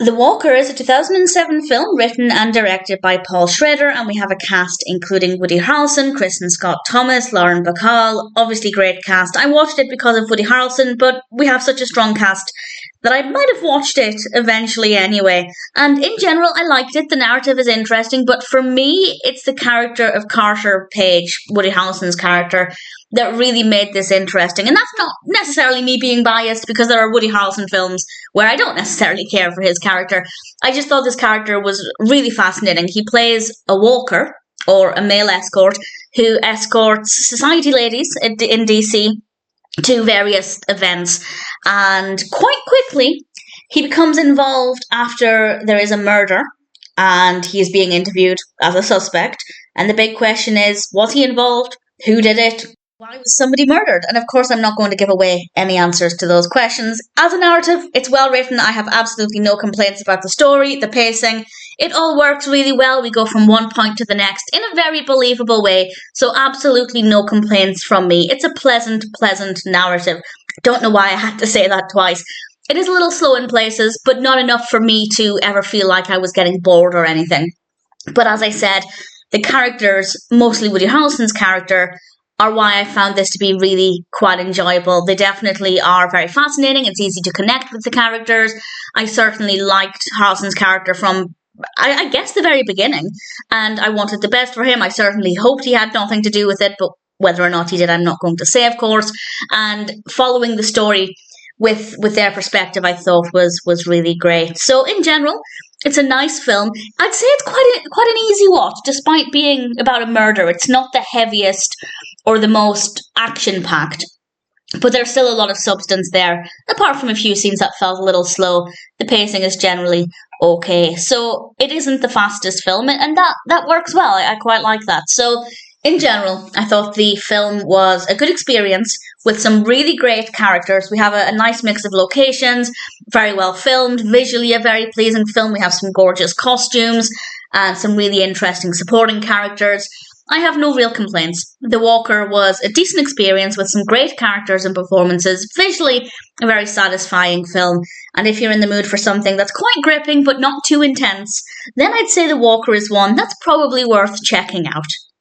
The Walker is a 2007 film written and directed by Paul Schrader, and we have a cast including Woody Harrelson, Kristin Scott Thomas, Lauren Bacall. Obviously, great cast. I watched it because of Woody Harrelson, but we have such a strong cast that I might have watched it eventually anyway. And in general, I liked it. The narrative is interesting, but for me, it's the character of Carter Page, Woody Harrelson's character, that really made this interesting. And that's not necessarily me being biased, because there are Woody Harrelson films where I don't necessarily care for his character. I just thought this character was really fascinating. He plays a walker, or a male escort, who escorts society ladies in DC to various events. And quite quickly, he becomes involved after there is a murder, and he is being interviewed as a suspect. And the big question is, was he involved? Who did it? Why was somebody murdered? And of course, I'm not going to give away any answers to those questions. As a narrative, it's well written. I have absolutely no complaints about the story, the pacing. It all works really well. We go from one point to the next in a very believable way. So absolutely no complaints from me. It's a pleasant narrative. Don't know why I had to say that twice. It is a little slow in places, but not enough for me to ever feel like I was getting bored or anything. But as I said, the characters, mostly Woody Harrelson's character, are why I found this to be really quite enjoyable. They definitely are very fascinating. It's easy to connect with the characters. I certainly liked Harrelson's character from, I guess, the very beginning. And I wanted the best for him. I certainly hoped he had nothing to do with it, but whether or not he did, I'm not going to say, of course. And following the story with their perspective, I thought was really great. So in general, it's a nice film. I'd say it's quite an easy watch, despite being about a murder. It's not the heaviest or the most action-packed, but there's still a lot of substance there, apart from a few scenes that felt a little slow. The pacing is generally okay. So it isn't the fastest film, and that works well. I quite like that. So in general, I thought the film was a good experience with some really great characters. We have a nice mix of locations, very well filmed, visually a very pleasing film. We have some gorgeous costumes and some really interesting supporting characters. I have no real complaints. The Walker was a decent experience with some great characters and performances. Visually, a very satisfying film. And if you're in the mood for something that's quite gripping but not too intense, then I'd say The Walker is one that's probably worth checking out.